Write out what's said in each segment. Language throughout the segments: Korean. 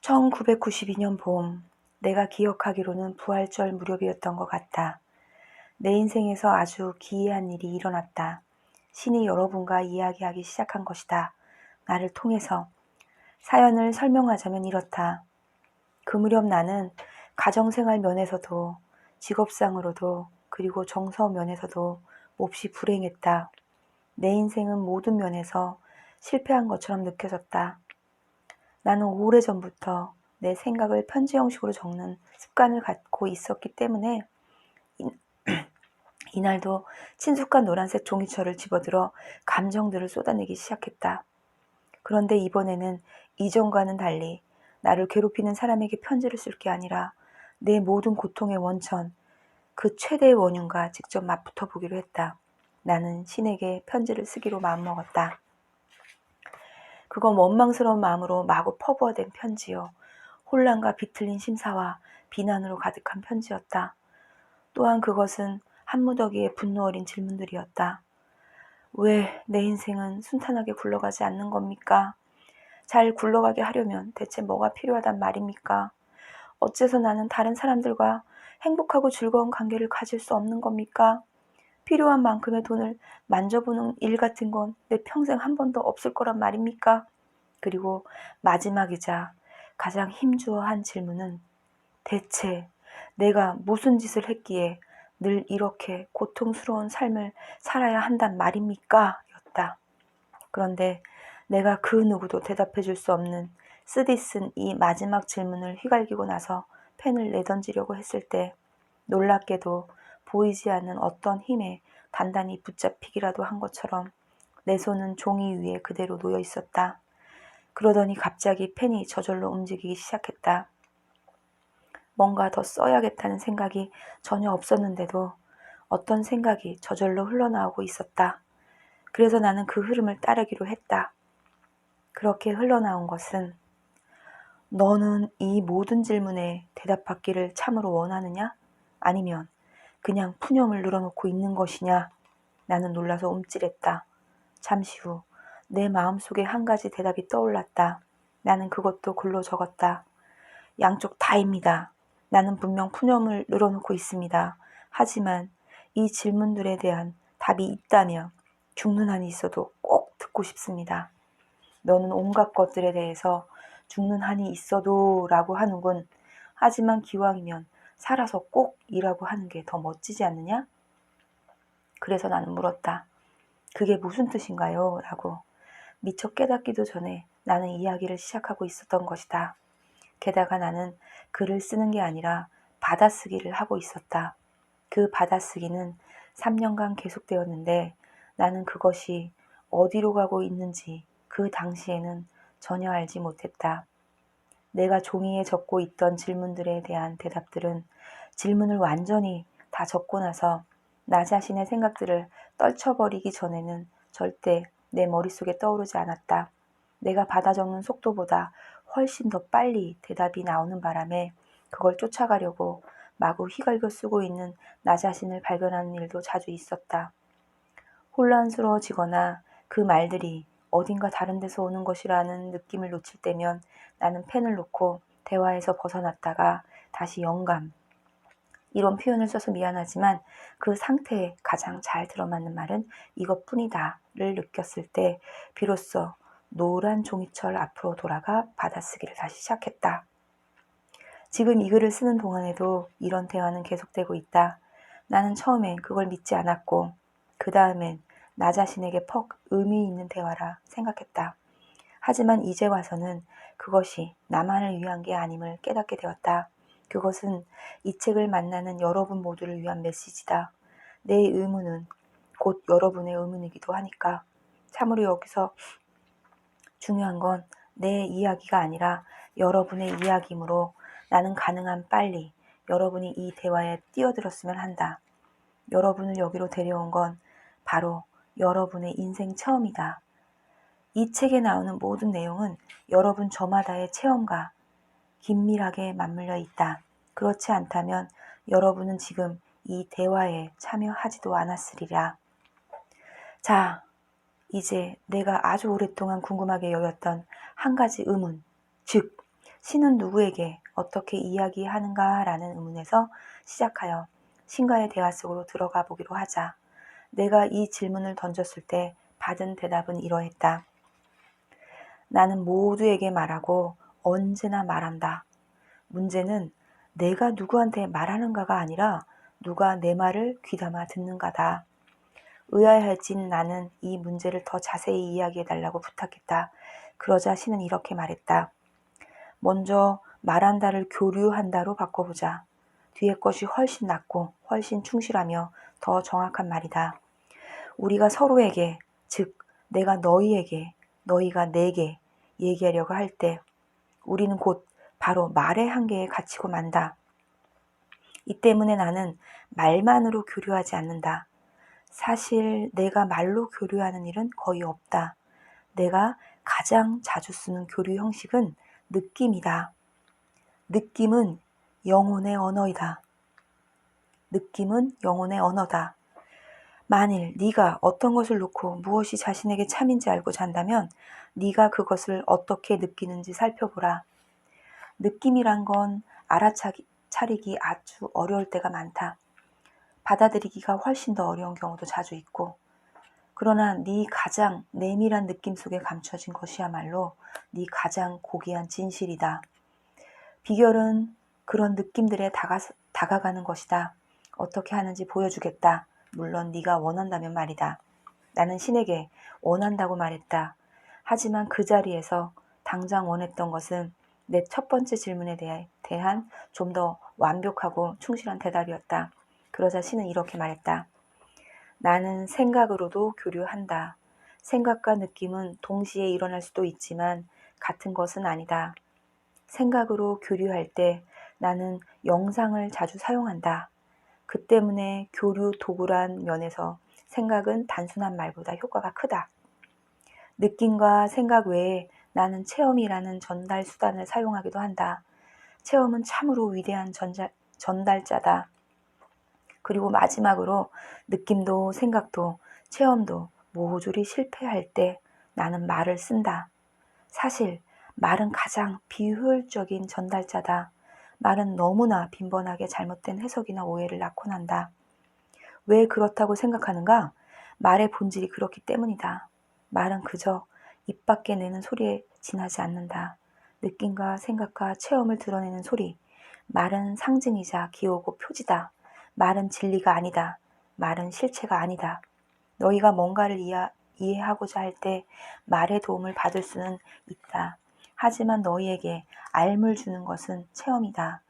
1992년 봄, 내가 기억하기로는 부활절 무렵이었던 것 같다. 내 인생에서 아주 기이한 일이 일어났다. 신이 여러분과 이야기하기 시작한 것이다. 나를 통해서. 사연을 설명하자면 이렇다. 그 무렵 나는 가정생활 면에서도 직업상으로도 그리고 정서 면에서도 몹시 불행했다. 내 인생은 모든 면에서 실패한 것처럼 느껴졌다. 나는 오래전부터 내 생각을 편지 형식으로 적는 습관을 갖고 있었기 때문에 이날도 친숙한 노란색 종이철을 집어들어 감정들을 쏟아내기 시작했다. 그런데 이번에는 이전과는 달리 나를 괴롭히는 사람에게 편지를 쓸 게 아니라 내 모든 고통의 원천, 그 최대의 원흉과 직접 맞붙어 보기로 했다. 나는 신에게 편지를 쓰기로 마음먹었다. 그건 원망스러운 마음으로 마구 퍼부어댄 편지요. 혼란과 비틀린 심사와 비난으로 가득한 편지였다. 또한 그것은 한무더기의 분노 어린 질문들이었다. 왜 내 인생은 순탄하게 굴러가지 않는 겁니까? 잘 굴러가게 하려면 대체 뭐가 필요하단 말입니까? 어째서 나는 다른 사람들과 행복하고 즐거운 관계를 가질 수 없는 겁니까? 필요한 만큼의 돈을 만져보는 일 같은 건 내 평생 한 번도 없을 거란 말입니까? 그리고 마지막이자 가장 힘주어한 질문은 대체 내가 무슨 짓을 했기에 늘 이렇게 고통스러운 삶을 살아야 한단 말입니까? 였다. 그런데 내가 그 누구도 대답해 줄 수 없는 쓰디쓴 이 마지막 질문을 휘갈기고 나서 펜을 내던지려고 했을 때 놀랍게도 보이지 않는 어떤 힘에 단단히 붙잡히기라도 한 것처럼 내 손은 종이 위에 그대로 놓여 있었다. 그러더니 갑자기 펜이 저절로 움직이기 시작했다. 뭔가 더 써야겠다는 생각이 전혀 없었는데도 어떤 생각이 저절로 흘러나오고 있었다. 그래서 나는 그 흐름을 따르기로 했다. 그렇게 흘러나온 것은 너는 이 모든 질문에 대답받기를 참으로 원하느냐? 아니면 그냥 푸념을 늘어놓고 있는 것이냐? 나는 놀라서 움찔했다. 잠시 후 내 마음속에 한 가지 대답이 떠올랐다. 나는 그것도 글로 적었다. 양쪽 다입니다. 나는 분명 푸념을 늘어놓고 있습니다. 하지만 이 질문들에 대한 답이 있다면 죽는 한이 있어도 꼭 듣고 싶습니다. 너는 온갖 것들에 대해서 죽는 한이 있어도 라고 하는군. 하지만 기왕이면 살아서 꼭 이라고 하는 게 더 멋지지 않느냐? 그래서 나는 물었다. 그게 무슨 뜻인가요? 라고. 미처 깨닫기도 전에 나는 이야기를 시작하고 있었던 것이다. 게다가 나는 글을 쓰는 게 아니라 받아쓰기를 하고 있었다. 그 받아쓰기는 3년간 계속되었는데 나는 그것이 어디로 가고 있는지 그 당시에는 전혀 알지 못했다. 내가 종이에 적고 있던 질문들에 대한 대답들은 질문을 완전히 다 적고 나서 나 자신의 생각들을 떨쳐버리기 전에는 절대 내 머릿속에 떠오르지 않았다. 내가 받아 적는 속도보다 훨씬 더 빨리 대답이 나오는 바람에 그걸 쫓아가려고 마구 휘갈겨 쓰고 있는 나 자신을 발견하는 일도 자주 있었다. 혼란스러워지거나 그 말들이 어딘가 다른 데서 오는 것이라는 느낌을 놓칠 때면 나는 펜을 놓고 대화에서 벗어났다가 다시 영감, 이런 표현을 써서 미안하지만 그 상태에 가장 잘 들어맞는 말은 이것뿐이다를 느꼈을 때 비로소 노란 종이철 앞으로 돌아가 받아쓰기를 다시 시작했다. 지금 이 글을 쓰는 동안에도 이런 대화는 계속되고 있다. 나는 처음엔 그걸 믿지 않았고 그 다음엔 나 자신에게 퍽 의미 있는 대화라 생각했다. 하지만 이제 와서는 그것이 나만을 위한 게 아님을 깨닫게 되었다. 그것은 이 책을 만나는 여러분 모두를 위한 메시지다. 내 의문은 곧 여러분의 의문이기도 하니까. 참으로 여기서 중요한 건 내 이야기가 아니라 여러분의 이야기이므로 나는 가능한 빨리 여러분이 이 대화에 뛰어들었으면 한다. 여러분을 여기로 데려온 건 바로 여러분의 인생 체험이다. 이 책에 나오는 모든 내용은 여러분 저마다의 체험과 긴밀하게 맞물려 있다. 그렇지 않다면 여러분은 지금 이 대화에 참여하지도 않았으리라. 자, 이제 내가 아주 오랫동안 궁금하게 여겼던 한 가지 의문, 즉 신은 누구에게 어떻게 이야기하는가라는 의문에서 시작하여 신과의 대화 속으로 들어가 보기로 하자. 내가 이 질문을 던졌을 때 받은 대답은 이러했다. 나는 모두에게 말하고 언제나 말한다. 문제는 내가 누구한테 말하는가가 아니라 누가 내 말을 귀담아 듣는가다. 의아해진 나는 이 문제를 더 자세히 이야기해달라고 부탁했다. 그러자 신은 이렇게 말했다. 먼저 말한다를 교류한다로 바꿔보자. 뒤에 것이 훨씬 낫고 훨씬 충실하며 더 정확한 말이다. 우리가 서로에게, 즉 내가 너희에게, 너희가 내게 얘기하려고 할 때 우리는 곧 바로 말의 한계에 갇히고 만다. 이 때문에 나는 말만으로 교류하지 않는다. 사실 내가 말로 교류하는 일은 거의 없다. 내가 가장 자주 쓰는 교류 형식은 느낌이다. 느낌은 영혼의 언어이다. 느낌은 영혼의 언어다. 만일 네가 어떤 것을 놓고 무엇이 자신에게 참인지 알고 잔다면 네가 그것을 어떻게 느끼는지 살펴보라. 느낌이란 건 알아차리기 아주 어려울 때가 많다. 받아들이기가 훨씬 더 어려운 경우도 자주 있고, 그러나 네 가장 내밀한 느낌 속에 감춰진 것이야말로 네 가장 고귀한 진실이다. 비결은 그런 느낌들에 다가가는 것이다. 어떻게 하는지 보여주겠다. 물론 네가 원한다면 말이다. 나는 신에게 원한다고 말했다. 하지만 그 자리에서 당장 원했던 것은 내 첫 번째 질문에 대한 좀 더 완벽하고 충실한 대답이었다. 그러자 신은 이렇게 말했다. 나는 생각으로도 교류한다. 생각과 느낌은 동시에 일어날 수도 있지만 같은 것은 아니다. 생각으로 교류할 때 나는 영상을 자주 사용한다. 그 때문에 교류 도구란 면에서 생각은 단순한 말보다 효과가 크다. 느낌과 생각 외에 나는 체험이라는 전달 수단을 사용하기도 한다. 체험은 참으로 위대한 전달자다. 그리고 마지막으로 느낌도 생각도 체험도 모조리 실패할 때 나는 말을 쓴다. 사실 말은 가장 비효율적인 전달자다. 말은 너무나 빈번하게 잘못된 해석이나 오해를 낳곤 한다. 왜 그렇다고 생각하는가? 말의 본질이 그렇기 때문이다. 말은 그저 입 밖에 내는 소리에 지나지 않는다. 느낌과 생각과 체험을 드러내는 소리. 말은 상징이자 기호고 표지다. 말은 진리가 아니다. 말은 실체가 아니다. 너희가 뭔가를 이해하고자 할 때 말의 도움을 받을 수는 있다. 하지만 너희에게 알물 주는 것은 체험이다.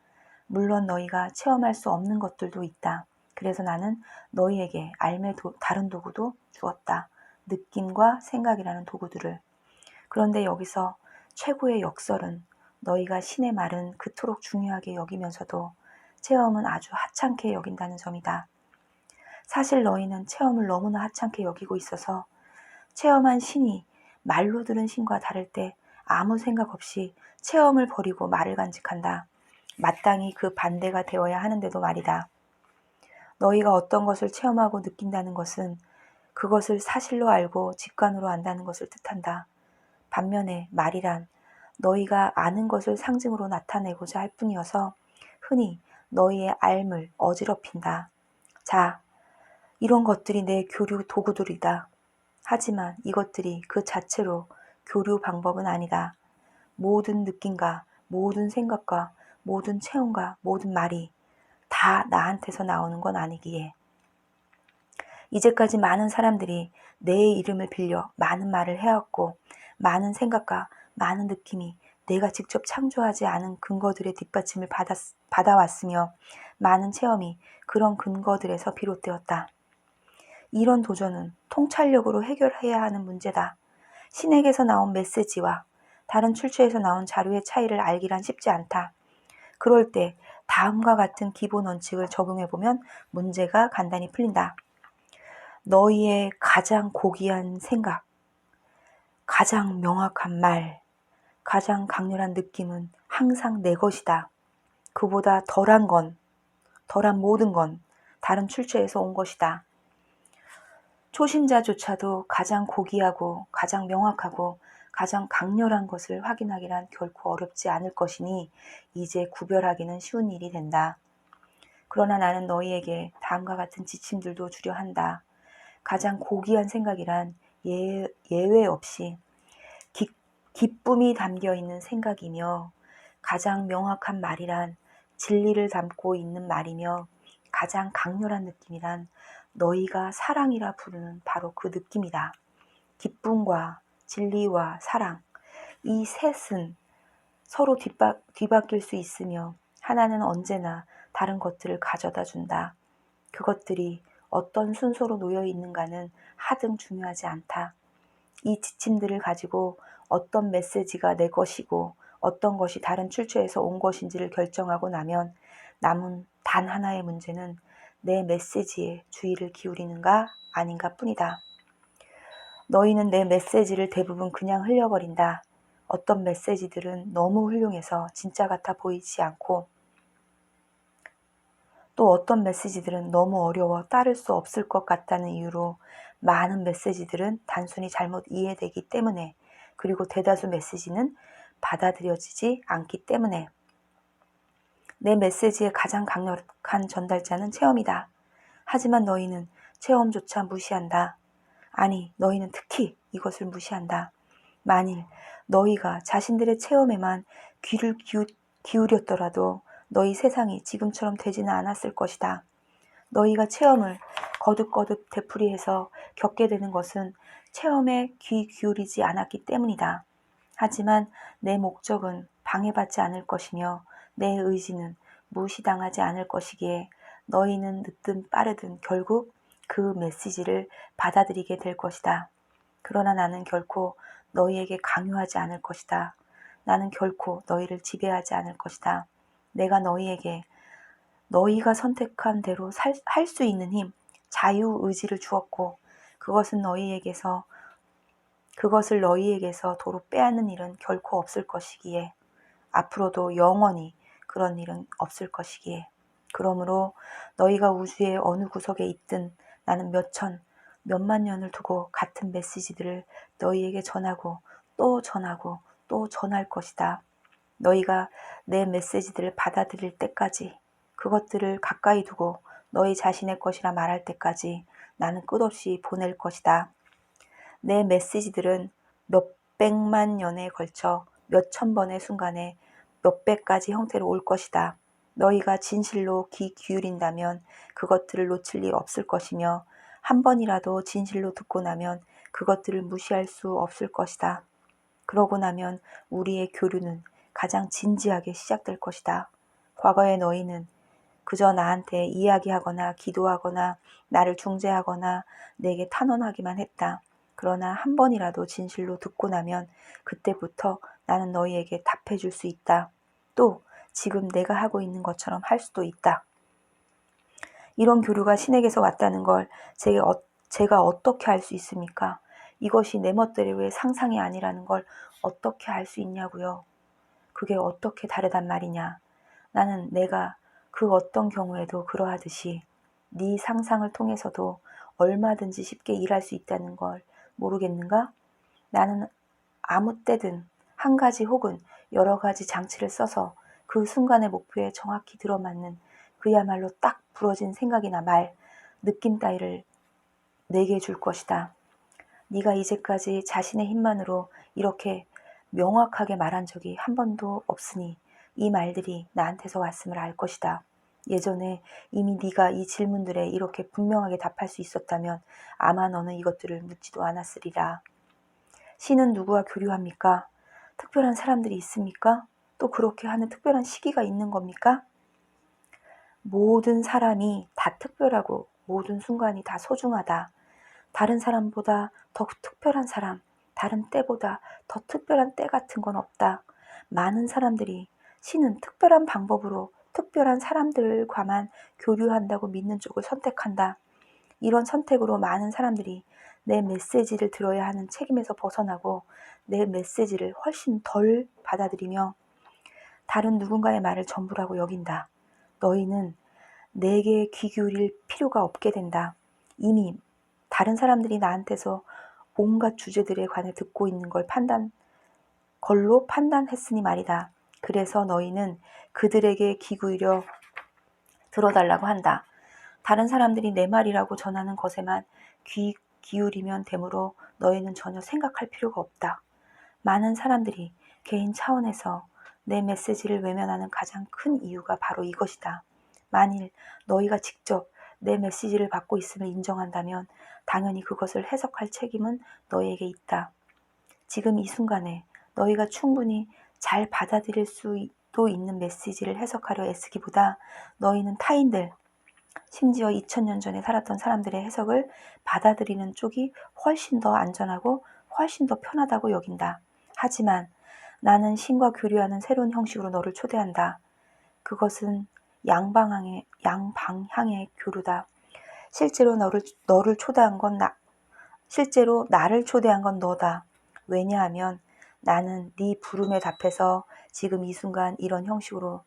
물론 너희가 체험할 수 없는 것들도 있다. 그래서 나는 너희에게 알매 다른 도구도 주었다. 느낌과 생각이라는 도구들을. 그런데 여기서 최고의 역설은 너희가 신의 말은 그토록 중요하게 여기면서도 체험은 아주 하찮게 여긴다는 점이다. 사실 너희는 체험을 너무나 하찮게 여기고 있어서 체험한 신이 말로 들은 신과 다를 때 아무 생각 없이 체험을 버리고 말을 간직한다. 마땅히 그 반대가 되어야 하는데도 말이다. 너희가 어떤 것을 체험하고 느낀다는 것은 그것을 사실로 알고 직관으로 안다는 것을 뜻한다. 반면에 말이란 너희가 아는 것을 상징으로 나타내고자 할 뿐이어서 흔히 너희의 알을 어지럽힌다. 자, 이런 것들이 내 교류 도구들이다. 하지만 이것들이 그 자체로 교류 방법은 아니다. 모든 느낌과 모든 생각과 모든 체험과 모든 말이 다 나한테서 나오는 건 아니기에. 이제까지 많은 사람들이 내 이름을 빌려 많은 말을 해왔고 많은 생각과 많은 느낌이 내가 직접 창조하지 않은 근거들의 뒷받침을 받아왔으며 많은 체험이 그런 근거들에서 비롯되었다. 이런 도전은 통찰력으로 해결해야 하는 문제다. 신에게서 나온 메시지와 다른 출처에서 나온 자료의 차이를 알기란 쉽지 않다. 그럴 때 다음과 같은 기본 원칙을 적용해보면 문제가 간단히 풀린다. 너희의 가장 고귀한 생각, 가장 명확한 말, 가장 강렬한 느낌은 항상 내 것이다. 그보다 덜한 모든 건 다른 출처에서 온 것이다. 초심자조차도 가장 고귀하고 가장 명확하고 가장 강렬한 것을 확인하기란 결코 어렵지 않을 것이니 이제 구별하기는 쉬운 일이 된다. 그러나 나는 너희에게 다음과 같은 지침들도 주려 한다. 가장 고귀한 생각이란 예외 없이 기쁨이 담겨 있는 생각이며, 가장 명확한 말이란 진리를 담고 있는 말이며, 가장 강렬한 느낌이란 너희가 사랑이라 부르는 바로 그 느낌이다. 기쁨과 진리와 사랑, 이 셋은 서로 뒤바뀔 수 있으며 하나는 언제나 다른 것들을 가져다 준다. 그것들이 어떤 순서로 놓여 있는가는 하등 중요하지 않다. 이 지침들을 가지고 어떤 메시지가 내 것이고 어떤 것이 다른 출처에서 온 것인지를 결정하고 나면 남은 단 하나의 문제는 내 메시지에 주의를 기울이는가 아닌가 뿐이다. 너희는 내 메시지를 대부분 그냥 흘려버린다. 어떤 메시지들은 너무 훌륭해서 진짜 같아 보이지 않고, 또 어떤 메시지들은 너무 어려워 따를 수 없을 것 같다는 이유로 많은 메시지들은 단순히 잘못 이해되기 때문에, 그리고 대다수 메시지는 받아들여지지 않기 때문에. 내 메시지의 가장 강력한 전달자는 체험이다. 하지만 너희는 체험조차 무시한다. 아니, 너희는 특히 이것을 무시한다. 만일 너희가 자신들의 체험에만 귀를 기울였더라도 너희 세상이 지금처럼 되지는 않았을 것이다. 너희가 체험을 거듭거듭 되풀이해서 겪게 되는 것은 체험에 귀 기울이지 않았기 때문이다. 하지만 내 목적은 방해받지 않을 것이며 내 의지는 무시당하지 않을 것이기에 너희는 늦든 빠르든 결국 그 메시지를 받아들이게 될 것이다. 그러나 나는 결코 너희에게 강요하지 않을 것이다. 나는 결코 너희를 지배하지 않을 것이다. 내가 너희에게 너희가 선택한 대로 할 수 있는 힘, 자유의지를 주었고, 그것을 너희에게서 도로 빼앗는 일은 결코 없을 것이기에, 앞으로도 영원히 그런 일은 없을 것이기에. 그러므로 너희가 우주의 어느 구석에 있든 나는 몇만 년을 두고 같은 메시지들을 너희에게 전하고 또 전하고 또 전할 것이다. 너희가 내 메시지들을 받아들일 때까지, 그것들을 가까이 두고 너희 자신의 것이라 말할 때까지 나는 끝없이 보낼 것이다. 내 메시지들은 몇백만 년에 걸쳐 몇천 번의 순간에 몇백 가지 형태로 올 것이다. 너희가 진실로 귀 기울인다면 그것들을 놓칠 리 없을 것이며, 한 번이라도 진실로 듣고 나면 그것들을 무시할 수 없을 것이다. 그러고 나면 우리의 교류는 가장 진지하게 시작될 것이다. 과거에 너희는 그저 나한테 이야기하거나 기도하거나 나를 중재하거나 내게 탄원하기만 했다. 그러나 한 번이라도 진실로 듣고 나면 그때부터 나는 너희에게 답해줄 수 있다. 또 지금 내가 하고 있는 것처럼 할 수도 있다. 이런 교류가 신에게서 왔다는 걸 제가 어떻게 알 수 있습니까? 이것이 내 멋대로의 상상이 아니라는 걸 어떻게 알 수 있냐고요. 그게 어떻게 다르단 말이냐. 나는 내가 그 어떤 경우에도 그러하듯이 네 상상을 통해서도 얼마든지 쉽게 일할 수 있다는 걸 모르겠는가? 나는 아무 때든 한 가지 혹은 여러 가지 장치를 써서 그 순간의 목표에 정확히 들어맞는 그야말로 딱 부러진 생각이나 말, 느낌 따위를 내게 줄 것이다. 네가 이제까지 자신의 힘만으로 이렇게 명확하게 말한 적이 한 번도 없으니 이 말들이 나한테서 왔음을 알 것이다. 예전에 이미 네가 이 질문들에 이렇게 분명하게 답할 수 있었다면 아마 너는 이것들을 묻지도 않았으리라. 신은 누구와 교류합니까? 특별한 사람들이 있습니까? 또 그렇게 하는 특별한 시기가 있는 겁니까? 모든 사람이 다 특별하고 모든 순간이 다 소중하다. 다른 사람보다 더 특별한 사람, 다른 때보다 더 특별한 때 같은 건 없다. 많은 사람들이 신은 특별한 방법으로 특별한 사람들과만 교류한다고 믿는 쪽을 선택한다. 이런 선택으로 많은 사람들이 내 메시지를 들어야 하는 책임에서 벗어나고 내 메시지를 훨씬 덜 받아들이며 다른 누군가의 말을 전부라고 여긴다. 너희는 내게 귀 기울일 필요가 없게 된다. 이미 다른 사람들이 나한테서 온갖 주제들에 관해 듣고 있는 걸로 판단했으니 말이다. 그래서 너희는 그들에게 귀 기울여 들어달라고 한다. 다른 사람들이 내 말이라고 전하는 것에만 귀 기울이면 되므로 너희는 전혀 생각할 필요가 없다. 많은 사람들이 개인 차원에서 내 메시지를 외면하는 가장 큰 이유가 바로 이것이다. 만일 너희가 직접 내 메시지를 받고 있음을 인정한다면 당연히 그것을 해석할 책임은 너희에게 있다. 지금 이 순간에 너희가 충분히 잘 받아들일 수도 있는 메시지를 해석하려 애쓰기보다 너희는 타인들, 심지어 2000년 전에 살았던 사람들의 해석을 받아들이는 쪽이 훨씬 더 안전하고 훨씬 더 편하다고 여긴다. 하지만 나는 신과 교류하는 새로운 형식으로 너를 초대한다. 그것은 양방향의 교류다. 실제로 나를 초대한 건 너다. 왜냐하면 나는 네 부름에 답해서 지금 이 순간 이런 형식으로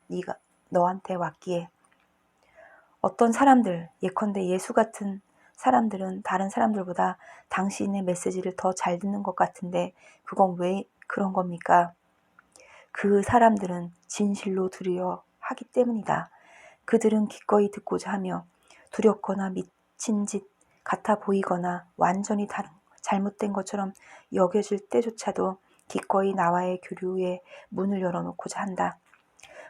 너한테 왔기에. 어떤 사람들, 예컨대 예수 같은 사람들은 다른 사람들보다 당신의 메시지를 더 잘 듣는 것 같은데 그건 왜 그런 겁니까? 그 사람들은 진실로 들으려 하기 때문이다. 그들은 기꺼이 듣고자 하며 두렵거나 미친 짓 같아 보이거나 완전히 잘못된 것처럼 여겨질 때조차도 기꺼이 나와의 교류의 문을 열어놓고자 한다.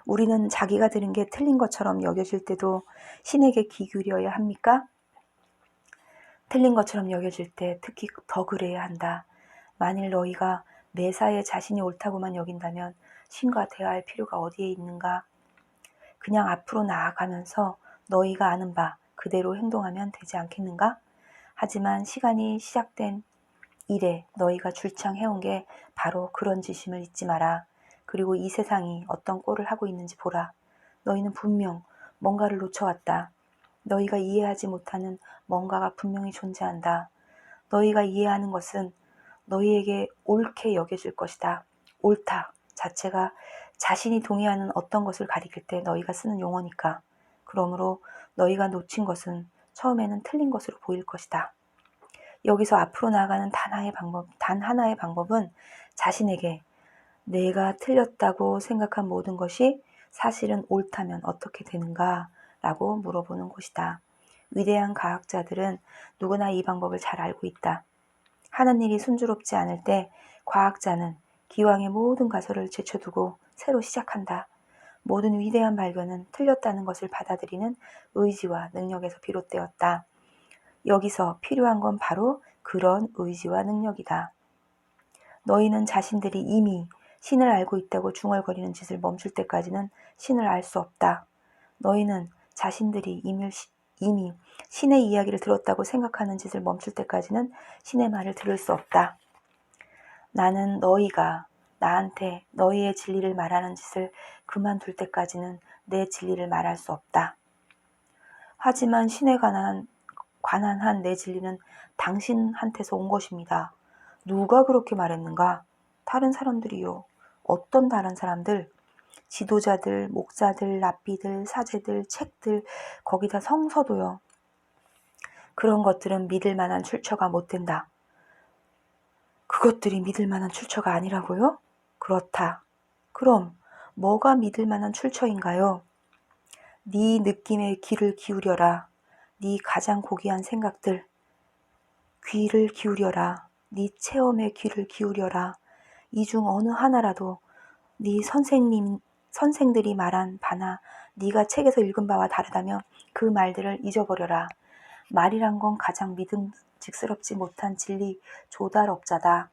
우리는 자기가 들은 게 틀린 것처럼 여겨질 때도 신에게 귀 기울여야 합니까? 틀린 것처럼 여겨질 때 특히 더 그래야 한다. 만일 너희가 매사에 자신이 옳다고만 여긴다면 신과 대화할 필요가 어디에 있는가? 그냥 앞으로 나아가면서 너희가 아는 바 그대로 행동하면 되지 않겠는가? 하지만 시간이 시작된 이래 너희가 줄창 해온 게 바로 그런 짓임을 잊지 마라. 그리고 이 세상이 어떤 꼴을 하고 있는지 보라. 너희는 분명 뭔가를 놓쳐왔다. 너희가 이해하지 못하는 뭔가가 분명히 존재한다. 너희가 이해하는 것은 너희에게 옳게 여겨질 것이다. 옳다 자체가 자신이 동의하는 어떤 것을 가리킬 때 너희가 쓰는 용어니까. 그러므로 너희가 놓친 것은 처음에는 틀린 것으로 보일 것이다. 여기서 앞으로 나아가는 단 하나의 방법은 자신에게 내가 틀렸다고 생각한 모든 것이 사실은 옳다면 어떻게 되는가? 라고 물어보는 것이다. 위대한 과학자들은 누구나 이 방법을 잘 알고 있다. 하는 일이 순조롭지 않을 때 과학자는 기왕의 모든 가설을 제쳐두고 새로 시작한다. 모든 위대한 발견은 틀렸다는 것을 받아들이는 의지와 능력에서 비롯되었다. 여기서 필요한 건 바로 그런 의지와 능력이다. 너희는 자신들이 이미 신을 알고 있다고 중얼거리는 짓을 멈출 때까지는 신을 알 수 없다. 너희는 자신들이 이미 신의 이야기를 들었다고 생각하는 짓을 멈출 때까지는 신의 말을 들을 수 없다. 나는 너희가 나한테 너희의 진리를 말하는 짓을 그만둘 때까지는 내 진리를 말할 수 없다. 하지만 신에 관한 한 내 진리는 당신한테서 온 것입니다. 누가 그렇게 말했는가? 다른 사람들이요. 어떤 다른 사람들? 지도자들, 목사들, 랍비들, 사제들, 책들, 거기다 성서도요. 그런 것들은 믿을 만한 출처가 못 된다. 그것들이 믿을 만한 출처가 아니라고요? 그렇다. 그럼 뭐가 믿을 만한 출처인가요? 네 느낌에 귀를 기울여라. 네 가장 고귀한 생각들. 귀를 기울여라. 네 체험에 귀를 기울여라. 이 중 어느 하나라도 네 선생들이 말한 바나 네가 책에서 읽은 바와 다르다면 그 말들을 잊어버려라. 말이란 건 가장 믿음직스럽지 못한 진리 조달업자다.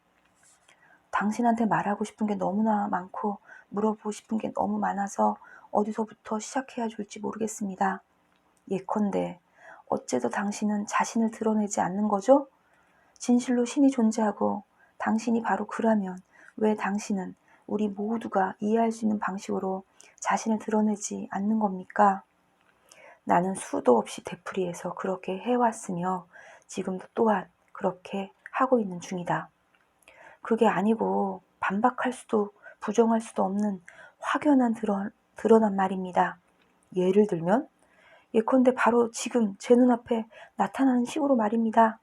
당신한테 말하고 싶은 게 너무나 많고 물어보고 싶은 게 너무 많아서 어디서부터 시작해야 좋을지 모르겠습니다. 예컨대 어째서 당신은 자신을 드러내지 않는 거죠? 진실로 신이 존재하고 당신이 바로 그라면 왜 당신은 우리 모두가 이해할 수 있는 방식으로 자신을 드러내지 않는 겁니까? 나는 수도 없이 되풀이해서 그렇게 해왔으며 지금도 또한 그렇게 하고 있는 중이다. 그게 아니고 반박할 수도 부정할 수도 없는 확연한 드러난 말입니다. 예를 들면 예컨대 바로 지금 제 눈앞에 나타나는 식으로 말입니다.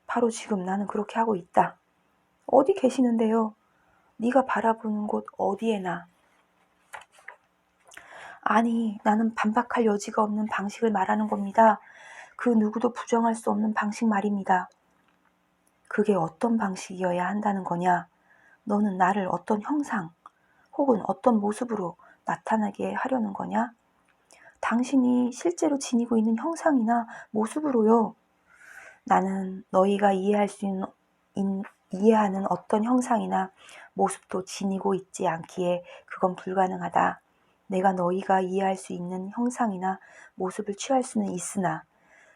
바로 지금 나는 그렇게 하고 있다. 어디 계시는데요? 네가 바라보는 곳 어디에나. 아니, 나는 반박할 여지가 없는 방식을 말하는 겁니다. 그 누구도 부정할 수 없는 방식 말입니다. 그게 어떤 방식이어야 한다는 거냐? 너는 나를 어떤 형상 혹은 어떤 모습으로 나타나게 하려는 거냐? 당신이 실제로 지니고 있는 형상이나 모습으로요. 나는 너희가 이해하는 어떤 형상이나 모습도 지니고 있지 않기에 그건 불가능하다. 내가 너희가 이해할 수 있는 형상이나 모습을 취할 수는 있으나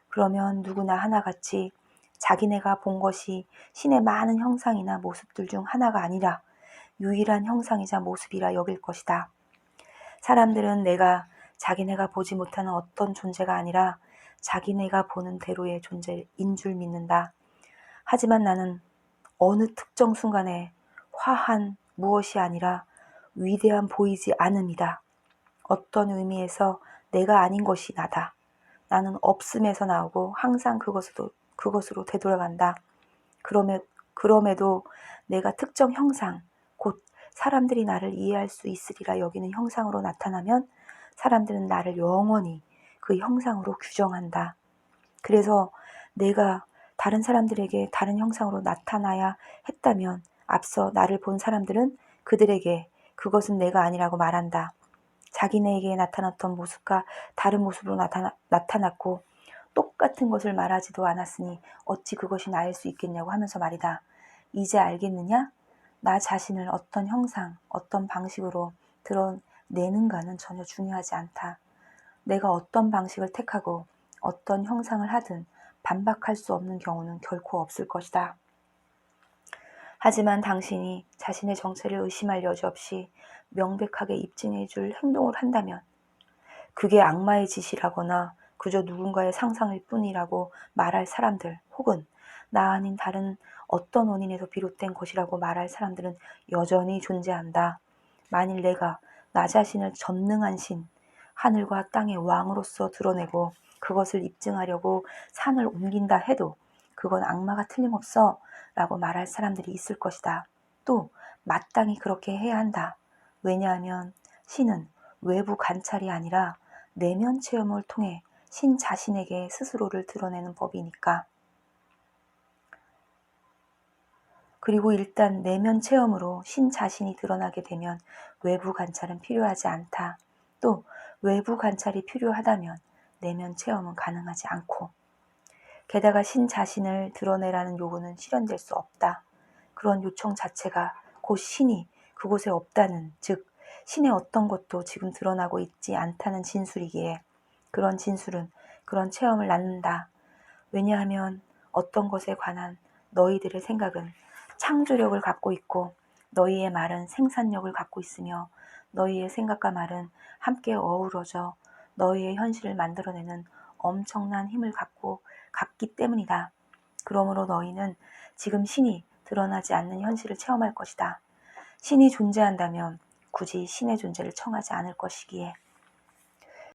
그러면 누구나 하나같이 자기네가 본 것이 신의 많은 형상이나 모습들 중 하나가 아니라 유일한 형상이자 모습이라 여길 것이다. 사람들은 내가 자기네가 보지 못하는 어떤 존재가 아니라 자기네가 보는 대로의 존재인 줄 믿는다. 하지만 나는 어느 특정 순간에 화한 무엇이 아니라 위대한 보이지 않음이다. 어떤 의미에서 내가 아닌 것이 나다. 나는 없음에서 나오고 항상 그것으로 되돌아간다. 그럼에도 내가 특정 형상, 곧 사람들이 나를 이해할 수 있으리라 여기는 형상으로 나타나면 사람들은 나를 영원히 그 형상으로 규정한다. 그래서 내가 다른 사람들에게 다른 형상으로 나타나야 했다면 앞서 나를 본 사람들은 그들에게 그것은 내가 아니라고 말한다. 자기네에게 나타났던 모습과 다른 모습으로 나타났고 똑같은 것을 말하지도 않았으니 어찌 그것이 나일 수 있겠냐고 하면서 말이다. 이제 알겠느냐? 나 자신을 어떤 형상, 어떤 방식으로 드러내는가는 전혀 중요하지 않다. 내가 어떤 방식을 택하고 어떤 형상을 하든 반박할 수 없는 경우는 결코 없을 것이다. 하지만 당신이 자신의 정체를 의심할 여지 없이 명백하게 입증해 줄 행동을 한다면 그게 악마의 짓이라거나 그저 누군가의 상상일 뿐이라고 말할 사람들 혹은 나 아닌 다른 어떤 원인에서 비롯된 것이라고 말할 사람들은 여전히 존재한다. 만일 내가 나 자신을 전능한 신, 하늘과 땅의 왕으로서 드러내고 그것을 입증하려고 산을 옮긴다 해도 그건 악마가 틀림없어 라고 말할 사람들이 있을 것이다. 또 마땅히 그렇게 해야 한다. 왜냐하면 신은 외부 관찰이 아니라 내면 체험을 통해 신 자신에게 스스로를 드러내는 법이니까. 그리고 일단 내면 체험으로 신 자신이 드러나게 되면 외부 관찰은 필요하지 않다. 또 외부 관찰이 필요하다면 내면 체험은 가능하지 않고. 게다가 신 자신을 드러내라는 요구는 실현될 수 없다. 그런 요청 자체가 곧 신이 그곳에 없다는, 즉 신의 어떤 것도 지금 드러나고 있지 않다는 진술이기에 그런 진술은 그런 체험을 낳는다. 왜냐하면 어떤 것에 관한 너희들의 생각은 창조력을 갖고 있고 너희의 말은 생산력을 갖고 있으며 너희의 생각과 말은 함께 어우러져 너희의 현실을 만들어내는 엄청난 힘을 갖기 때문이다. 그러므로 너희는 지금 신이 드러나지 않는 현실을 체험할 것이다. 신이 존재한다면 굳이 신의 존재를 청하지 않을 것이기에.